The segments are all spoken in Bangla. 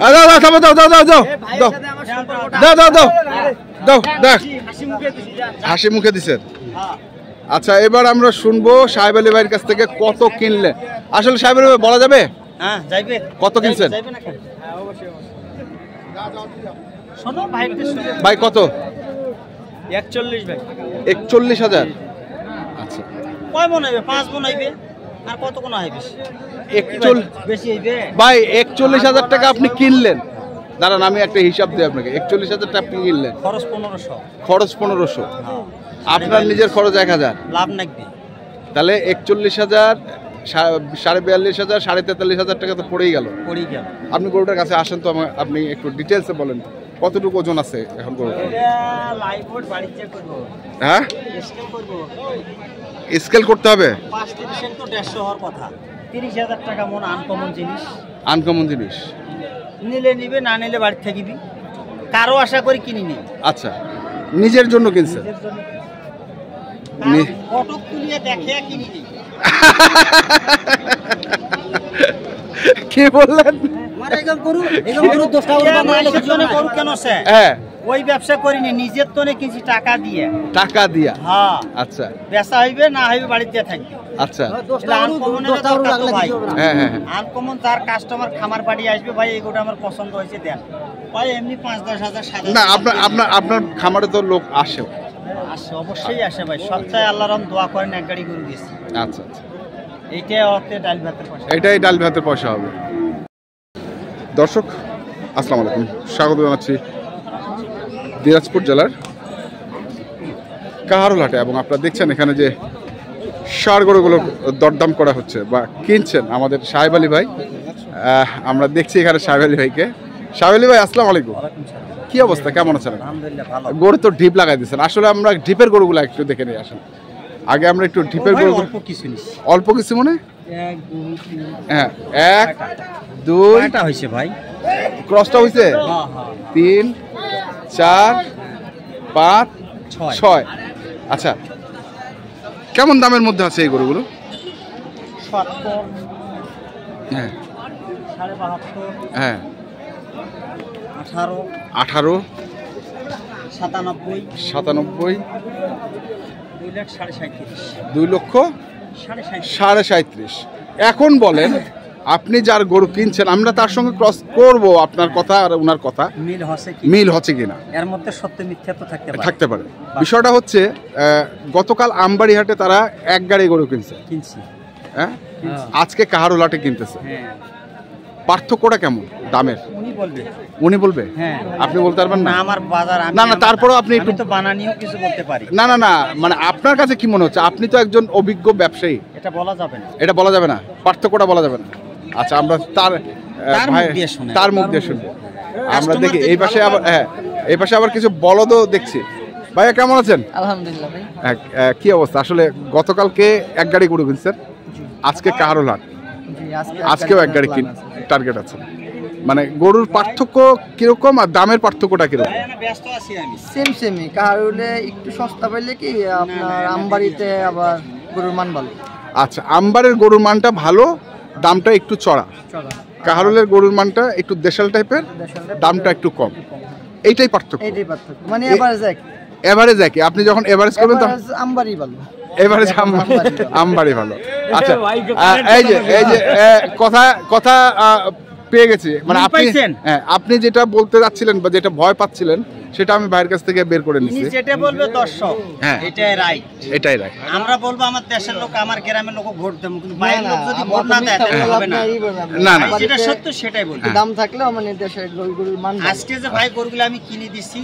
দাও দাও দাও দাও দাও দাও দাও দাও দাও দাও দাও দেখ হাসি মুখে দিছেন। আচ্ছা এবার আমরা শুনবো সাহেব আলী ভাইয়ের কাছ থেকে কত কিনলেন। আসলে সাহেব আলী ভাই বলা যাবে? হ্যাঁ যাইবে। কত কিনছেন ভাই? কত? 41 ভাই। 41,000। আচ্ছা কয় মন হইবে? 5 মন হইবে। আর কত কোন হইবে? 41 বেশি হইবে ভাই। 41,000 টাকা আপনি কিনলেন। দাঁড়ান আমি একটা হিসাব দিই আপনাকে। 41,000 টাকা আপনি কিনলেন, খরচ 1500। খরচ 1500, আপনার নিজের খরচ 1000, লাভ নাকি? তাহলে 41,000, 42,500, 43,500 টাকা তো পড়েই গেল। আপনি গরুটার কাছে আসেন তো, আপনি একটু ডিটেলসে বলেন কতটুকু ওজন আছে এখন গরুটা? হ্যাঁ স্কেল করতে হবে। 5-30 তো 150 হওয়ার কথা। 30,000 টাকা মন আনকমন জিনিস। আনকমন জিনিস নিলে নিবে, না নিলে বাড়ি থাকিবি। কারো আশা করি কিনি নি। আচ্ছা নিজের জন্য কিনছেন? ফটক তুলিয়ে দেখে কিনি নি। কি বললেন? ওই ব্যবসা করিনি, নিজের তো কিনছি টাকা দিয়ে। টাকা দিয়া? হ্যাঁ। আচ্ছা বেচা হইবে না হইবে বাড়িতে থাকবে। আচ্ছা আনকমন তার কাস্টমার খামার বাড়ি আসবে, ভাই এগুলো আমার পছন্দ হয়েছে দেন ভাই। এমনি 5-10 হাজার না আপনার খামারে তো লোক আসে? আসে, অবশ্যই আসে ভাই। সপ্তাহে আল্লাহর রহমতে দোয়া করেন এক গাড়ি গরু দিয়েছি। আচ্ছা আচ্ছা এইটাই অর্থে ডাল ভাতের পয়সা। এটাই ডাল ভাতের পয়সা হবে। দর্শক আসসালামু আলাইকুম, স্বাগত জানাচ্ছি দিনাজপুর জেলার কাহারোল হাটে। এবং আপনারা দেখছেন এখানে যে ষাঁড় গরুগুলো দরদাম করা হচ্ছে বা কিনছেন আমাদের সাহেব আলী ভাই। আমরা দেখছি এখানে সাহেব আলী ভাইকে। সাহেব আলী ভাই আসসালামু আলাইকুম, কি অবস্থা, কেমন আছেন? গরু তো ঢিপ লাগাই দিচ্ছেন। আসলে আমরা ঢিপের গরুগুলো একটু দেখে নিয়ে আসেন। আগে আমরা একটু ঢিপের গরু অল্প কিছু মনে। হ্যাঁ 1 2 হয়েছে ভাই, ক্রসটা হয়েছে 3 4 5 6। আচ্ছা কেমন দামের মধ্যে আছে এই গরুগুলো? 70, হ্যাঁ 72, হ্যাঁ 18, 18, 97, 97, 2,37,500। এখন বলেন আপনি যার গরু কিনছেন, আমরা তার সঙ্গে ক্রস করব আপনার কথা আর ওনার কথা মিল হচ্ছে কিনা, এর মধ্যে সত্য মিথ্যা তো থাকতে পারে। বিষয়টা হচ্ছে গতকাল আমবাড়ি হাটে তারা এক গাড়ি গরু কিনছি, হ্যাঁ আজকে কাহারোল হাটে কিনতেছে। পার্থক্যটা কেমন দামের উনি বলবে? আপনি বলতে পারবেন না? আমার বাজার না না, তারপরেও আপনি একটু বানানিও কিছু বলতে পারি। না না না, মানে আপনার কাছে কি মনে হচ্ছে? আপনি তো একজন অভিজ্ঞ ব্যবসায়ী। এটা বলা যাবে না, এটা বলা যাবে না, পার্থক্যটা বলা যাবে না। আচ্ছা আমরা তার মুখ দিয়ে শুনবো। আমরা দেখি এই পাশে আবার, হ্যাঁ এই পাশে আবার কিছু বলদও দেখছি। ভাইয়া কেমন আছেন? আলহামদুলিল্লাহ ভাই। কি অবস্থা? আসলে গতকালকে এক গাড়ি গরু কিনছেন, আজকে কাহারোল হাট, আজকেও এক গাড়ি টার্গেট আছে। মানে গরুর পার্থক্য কিরকম আর দামের পার্থক্যটা কিরকম? সেমই। কাহারোলে একটু সস্তা পাইলে কি আপনার আমবাড়িতে আবার গরুর মান ভালো। আচ্ছা আমবাড়ির গরুর মানটা ভালো, দামটা একটু চড়া। কাহারোলের গরুর মানটা একটু দেশাল টাইপের, দামটা একটু কম। এইটাই পার্থক্য। মানে এভারেজ একই। আপনি যখন এভারেজ করবেন তখন আমবাড়ি ভালো, এভারেজ আমবাড়ি ভালো। আচ্ছা এই যে কথা পেয়ে গেছি। মানে আপনি যেটা বলতে যাচ্ছিলেন বা যেটা ভয় পাচ্ছিলেন সেটা আমি বাইরের কাছ থেকে বের করে নিচ্ছি। যেটা বলবে দর্শক এটাই রাইট, এটাই রাইট। আমরা বলবো আমার দেশের লোক, আমার গ্রামের লোক ভোট দেব, কিন্তু বাইরের লোক যদি ভোট না দেয় তাহলে হবে না। না না, যেটা সত্য সেটাই বলবো। দাম থাকলে মানে দেশের গরুর মান। আজকে যে ভাই গরুগুলো আমি কিনে দিছি,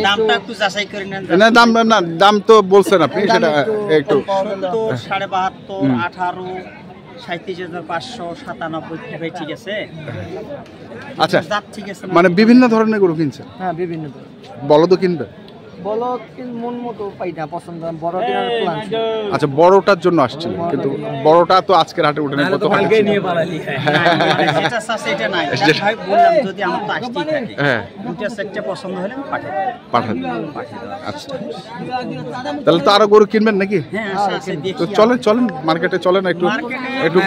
দামটা একটু যাচাই করে নেন। না দাম তো বলছেন আপনি, সেটা একটু 72, 18, 37,597 ঠিক আছে। আচ্ছা ঠিক আছে, মানে বিভিন্ন ধরনের গরু কিনছেন? হ্যাঁ বিভিন্ন ধরনের। বলদও কিনবে? বলদ মন মতো পাই না পছন্দ, বড় কেনার প্ল্যান। আচ্ছা, বড়টার জন্য আসছিলেন, কিন্তু বড়টা তো আজকের হাটে উঠে নেই, কত কালকে নিয়ে পালালি। যেটা চাচ্ছে এটা নাই, এটা ভাই বললাম যদি আমার তো আসতেই থাকে। হ্যাঁ, দুইটা চারটে পছন্দ হলে আমি পাঠাবো। পাঠান। আচ্ছা, তাহলে তো আরো গরু কিনবেন নাকি? হ্যাঁ আছে, তো দেখি চলেন চলেন মার্কেটে চলেন একটু একটু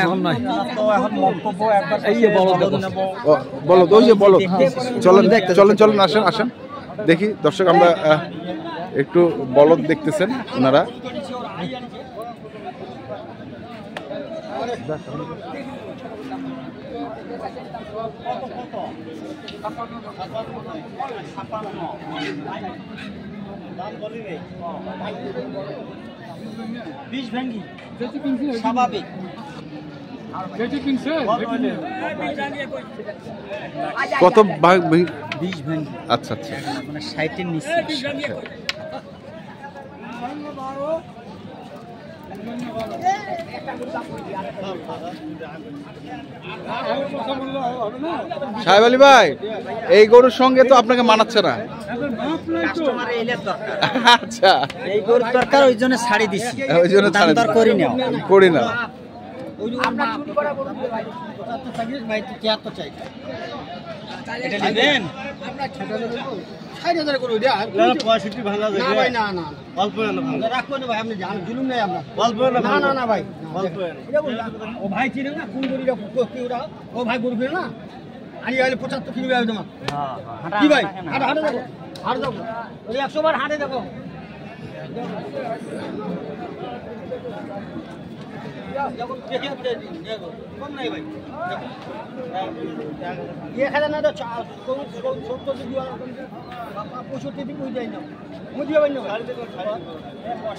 তো এখন মন্তব্য একবার এই যে বলদ নেব। বলো ওই যে বলো, চলেন চলেন চলেন, আসেন আসেন দেখি। দর্শক আমরা একটু বলদ দেখতেছেন ওনারা। বিশ ভেঙ্গি স্বাভাবিক। কত ভাগ? 20 ভেঙ্গি আচ্ছা আচ্ছা, মানে 60 এর নিচে। সাহেব আলী ভাই, এই গরুর সঙ্গে তো আপনাকে মানাচ্ছে না। কাস্টমার এলের দরকার, আচ্ছা, এই গরুর দরকার, ওই জন্য ছাড়ি দিছি। ওই জন্য দাম দর করি না, করি না। আমরা চুরি করা গরু ভাই 75 ভাই 73 চাই। এটা নেবেন? আমরা 60,000 করে দেয়া। না 65 ভাঙা যাবে না ভাই, না না অল্প না ভাঙা রাখো না ভাই, আপনি জান জুলুম নাই আমরা অল্প না। না না ভাই অল্প ও ভাই চিনে না কোন গরুটা কি ওরা, ও ভাই গরু না আনি আইলে 75 কিলো হবে তোমার। হ্যাঁ কি ভাই, হাটে হাটে দেখো, হাটে দেখো ওই 100 বার হাটে দেখো। যখন দেখে দেখো কম নাই ভাই, ये खाना ना तो 70 দিও, 65 দিও হই যায় না, মুজি ভাই না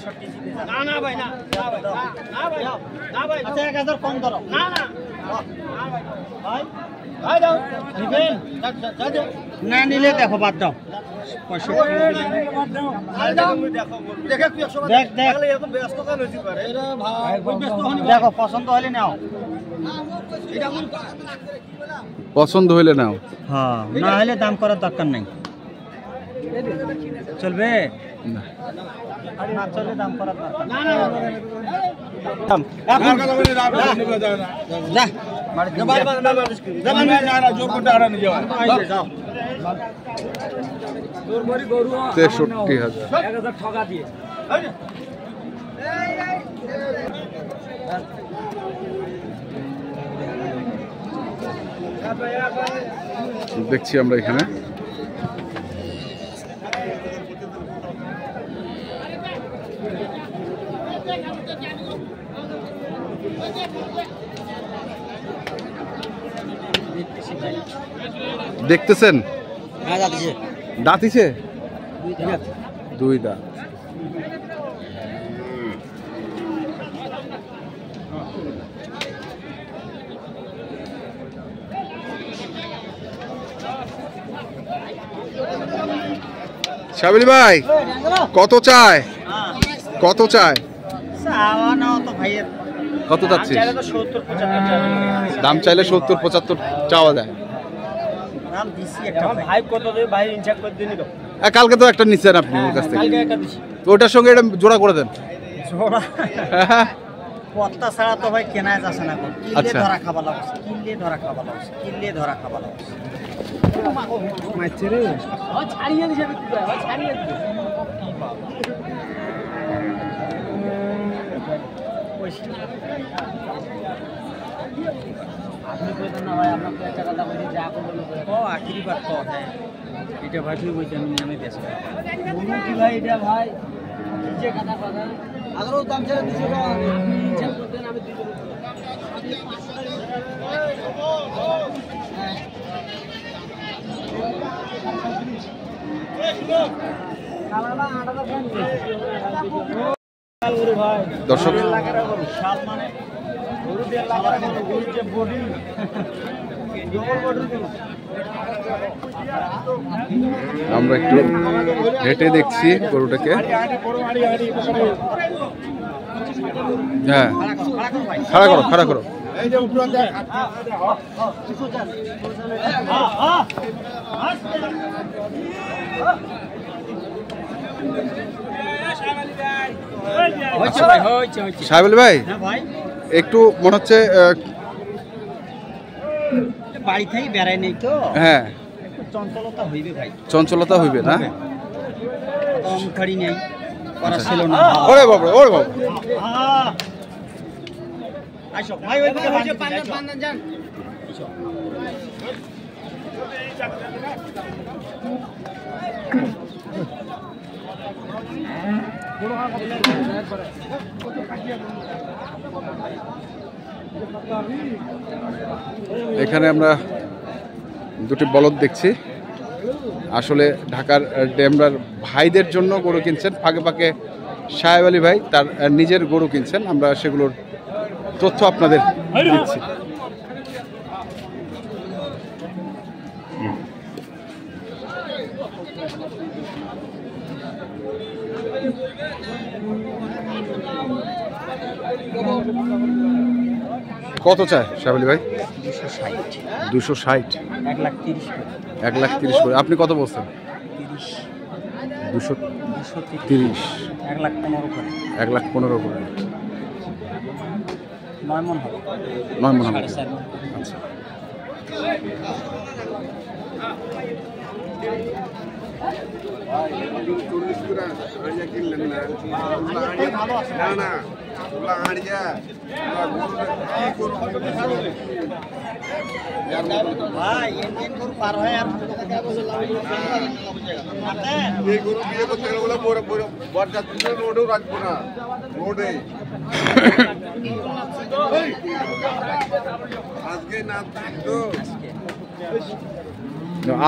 65 না না ভাই, না না ভাই, না ভাই, না ভাই, আচ্ছা 1000 কম ধরো। না না না ভাই, ভাই ভাই দাও নিবেন, যা না নিলে দেখো বাদ দাও। 65 বাদ দাও, আরে দাও দেখো, দেখে তুই 100 দেখ দেখ, তাহলে এত ব্যস্ত কেন হইছি পারে? এরা ভাই ব্যস্ত হনি, দেখো পছন্দ হলে নাও। এটা কোন পছন্দ হইলে নাও। হ্যাঁ, না হলে দাম করার দরকার নাই। চলবে না, না চলে দাম করার দরকার না। যা 63,000 ঠকা দিয়ে দেখছি আমরা এখানে। দেখতেছেন দাঁতিছে, 2 দাঁত। শাবিল ভাই কত চায়, কত চায়? কত চাচ্ছিস? দাম চাইলে 70-75 চাওয়া যায়। কালকে তো একটা নিচ্ছেন আপনি ওর কাছ থেকে, তো ওটার সঙ্গে এটা জোড়া করে দেন। পত্তা ছাড়া তো ভাই কেনা যাচ্ছে না, কিনলে ধরা খাবার লাগছে, কিনলে ধরা খাবার লাগছে, কিনলে ধরা খাবার লাগছে। ছাড়িয়ে দিছে, ছাড়িয়ে দিছে। আপনি কইতেন না ভাই, আপনার তো একটা কথা বলি, যা করবেন ও আখিরি বাত তো। হ্যাঁ এটা ভাই তুই কইতেন আমি বেশি বলুন কি ভাই, এটা ভাই যে কথা কথা আগেও দাম ছেড়ে 200 টাকা আপনি হিসাব করতেন, আমি 200 দর্শক আমরা একটু হেঁটে দেখছি গরুটাকে। হ্যাঁ, খাড়া করো খাড়া করো। সাহেব আলী ভাই একটু মনে হচ্ছে বাড়ি থেকে বেড়াই নেই তো, হ্যাঁ চঞ্চলতা হইবে ভাই, চঞ্চলতা হইবে না? খাড়ি নেই করা ছিল না। ওরে বাবা, ওরে বাবা, আসো ভাই, ওই দিকে বান্দা যান। এখানে আমরা দুটি বলদ দেখছি। আসলে ঢাকার ডেমরার ভাইদের জন্য গরু কিনছেন, ফাঁকে ফাঁকে সাহেব আলী ভাই তার নিজের গরু কিনছেন। আমরা সেগুলোর তথ্য আপনাদের দিচ্ছি। কত চায় সাহেব আলী ভাই? 260, 1,30,000 করে। আপনি কত বলছেন? 230, 1,15,000 করে। 9 মণ হবে। 9 মণ হবে। আচ্ছা, ভাই ইন্ডিয়ান গরু পার হয় আর এই গরু বিয়ে করতে গেলে বলে বরযাত্রীদের রোডেও রাখবো না, রোডে আজকে না তো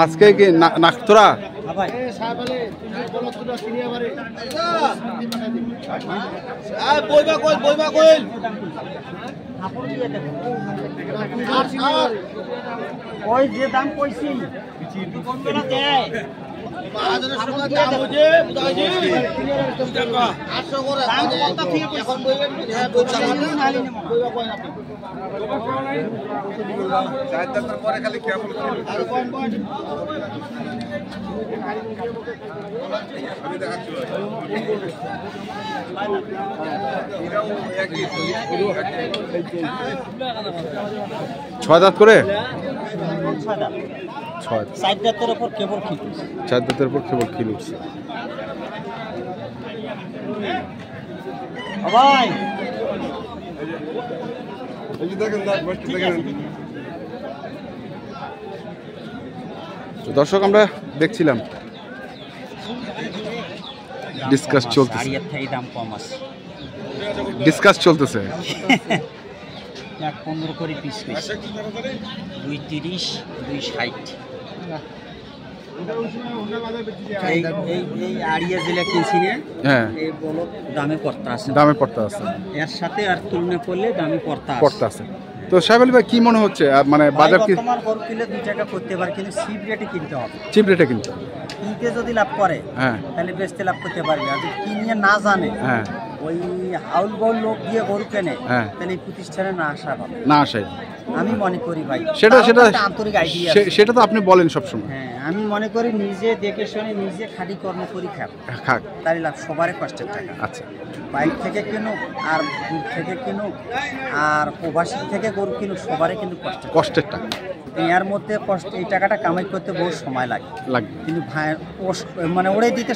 আজকে কি নাকতরা? ভাই ওই যে দাম কইছি দেয় পরে খালি কেবল আমি দেখাচ্ছি ছয় দাঁত করে? 6 সাইড দাঁতের উপর কেবল কি 4 দাঁতের উপর কেবল খিল উঠছে। ভাই তো দর্শক আমরা দেখছিলাম ডিসকাস চলতেছে, দাম কম আছে, ডিসকাস চলতেছে। 1,15 করে পিস কইছে, 230, 260। এই আড়িয়া জেলা কিনছি না, হ্যাঁ এই বলদ দামে পড়তা আছে, দামে পড়তে আছে, এর সাথে আর তুলনা করলে দামে পড়তা আছে। তো সাহেব আলী ভাই কি মনে হচ্ছে মানে বাজার কি তোমার গরু কিনলে 2 টাকা করতে পারে, কিন্তু চিপ রেটে কিনতে হবে, চিপ রেটে কিনতে হবে? কিনতে যদি লাভ করে হ্যাঁ তাহলে বেচতে লাভ করতে পারবে, আর যদি কিনিয়ে না জানে হ্যাঁ ওই হাউল বল লোক দিয়ে গরু কেনে, হ্যাঁ তাহলে এই প্রতিষ্ঠানে না আসা ভালো। না আসাই আমি মনে করি ভাই সেটা আন্তরিক আইডিয়া, সেটা তো আপনি বলেন সবসময়। হ্যাঁ আমি মনে করি নিজে দেখে শুনে নিজে খাঁটি কর্ম করি খাক। তাহলে লাভ সবারই কষ্টের টাকা। আচ্ছা, বাইক থেকে কিনুক আর দূর থেকে কিনুক আর প্রবাসী থেকে গরু কিনুক, সবারই কিন্তু কষ্টের টাকা। এর মধ্যে কষ্ট, এই টাকাটা কামাই করতে বহু সময় লাগে, কিন্তু মানে ওড়ে দিতে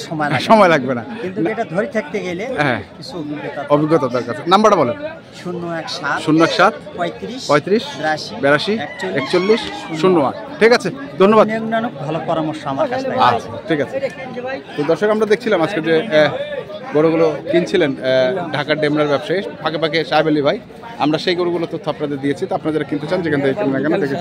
সময় লাগবে না, কিন্তু এটা ধরে থাকতে গেলে হ্যাঁ কিছু অভিজ্ঞতা দরকার। নাম্বারটা বলেন। 017 35 82 41 08। ঠিক আছে, ধন্যবাদ। ভালো পরামর্শ আমার কাছে। আচ্ছা ঠিক আছে। তো দর্শক আমরা দেখছিলাম আজকে যে গরুগুলো কিনছিলেন ঢাকার ডেমরার ব্যবসায়ী, ফাঁকে ফাঁকে সাহেব আলী ভাই। আমরা সেই গরুগুলো তথ্য আপনাদের দিয়েছি। তো আপনারা যারা কিনতে চান যেখান থেকে কিনবেন না কেন দেখে